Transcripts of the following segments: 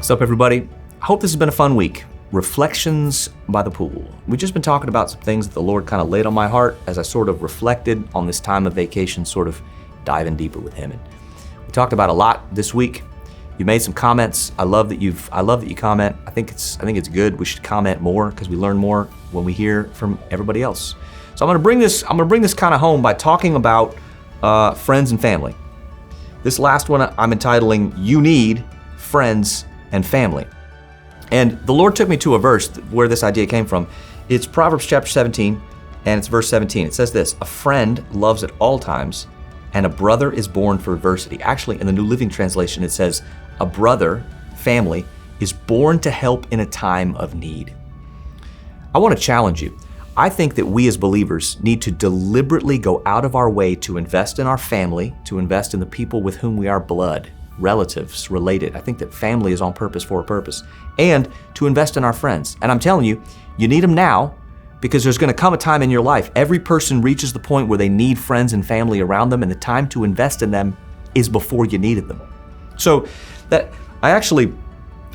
What's up, everybody? I hope this has been a fun week. Reflections by the pool. We've just been talking about some things that the Lord kind of laid on my heart as I sort of reflected on this time of vacation, sort of diving deeper with Him. And we talked about a lot this week. You made some comments. I love that you comment. I think it's good. We should comment more because we learn more when we hear from everybody else. So I'm going to bring this kind of home by talking about friends and family. This last one I'm entitling "You Need Friends and Family." And the Lord took me to a verse where this idea came from. It's Proverbs chapter 17, and it's verse 17. It says this: "A friend loves at all times, and a brother is born for adversity." Actually, in the New Living Translation, it says, "A brother, family, is born to help in a time of need." I want to challenge you. I think that we as believers need to deliberately go out of our way to invest in our family, to invest in the people with whom we are blood, relatives, related. I think that family is on purpose for a purpose. And to invest in our friends. And I'm telling you, you need them now because there's going to come a time in your life. Every person reaches the point where they need friends and family around them, and the time to invest in them is before you needed them. So that I actually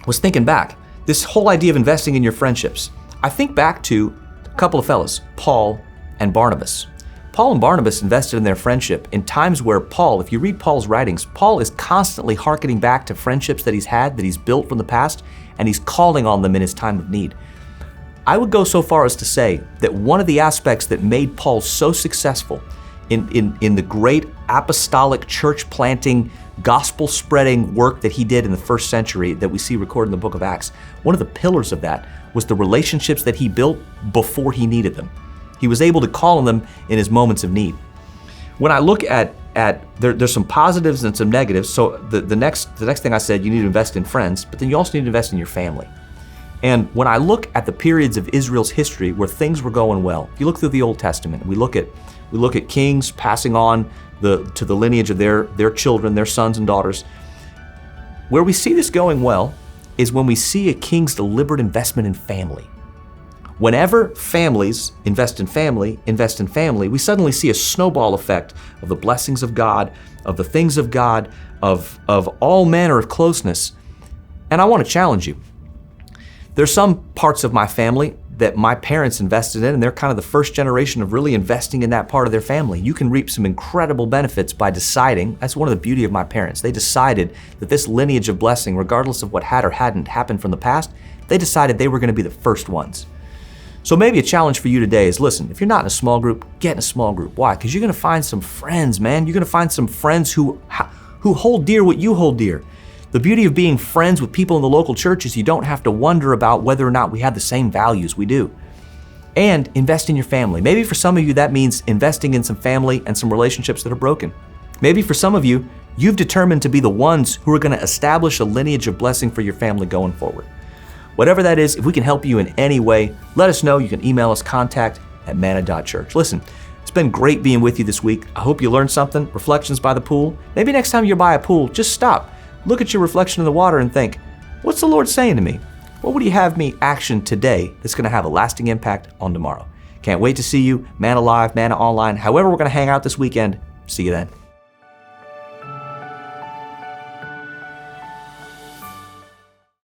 was thinking back, this whole idea of investing in your friendships. I think back to a couple of fellas, Paul and Barnabas. Paul and Barnabas invested in their friendship in times where Paul, if you read Paul's writings, Paul is constantly hearkening back to friendships that he's had, that he's built from the past, and he's calling on them in his time of need. I would go so far as to say that one of the aspects that made Paul so successful in the great apostolic church planting, gospel spreading work that he did in the first century that we see recorded in the book of Acts, one of the pillars of that was the relationships that he built before he needed them. He was able to call on them in his moments of need. When I look at there's some positives and some negatives. So the next thing I said, you need to invest in friends, but then you also need to invest in your family. And when I look at the periods of Israel's history where things were going well, if you look through the Old Testament, we look at kings passing on to the lineage of their children, their sons and daughters. Where we see this going well is when we see a king's deliberate investment in family. Whenever families invest in family, we suddenly see a snowball effect of the blessings of God, of the things of God, of all manner of closeness. And I want to challenge you. There's some parts of my family that my parents invested in, and they're kind of the first generation of really investing in that part of their family. You can reap some incredible benefits by deciding. That's one of the beauty of my parents. They decided that this lineage of blessing, regardless of what had or hadn't happened from the past, they decided they were going to be the first ones. So maybe a challenge for you today is, listen, if you're not in a small group, get in a small group. Why? Because you're going to find some friends, man. You're going to find some friends who hold dear what you hold dear. The beauty of being friends with people in the local church is you don't have to wonder about whether or not we have the same values we do. And invest in your family. Maybe for some of you, that means investing in some family and some relationships that are broken. Maybe for some of you, you've determined to be the ones who are going to establish a lineage of blessing for your family going forward. Whatever that is, if we can help you in any way, let us know. You can email us, contact@manna.church. Listen, it's been great being with you this week. I hope you learned something. Reflections by the pool. Maybe next time you're by a pool, just stop. Look at your reflection in the water and think, what's the Lord saying to me? What would He have me action today that's going to have a lasting impact on tomorrow? Can't wait to see you, Manna Live, Manna Online, however we're going to hang out this weekend. See you then.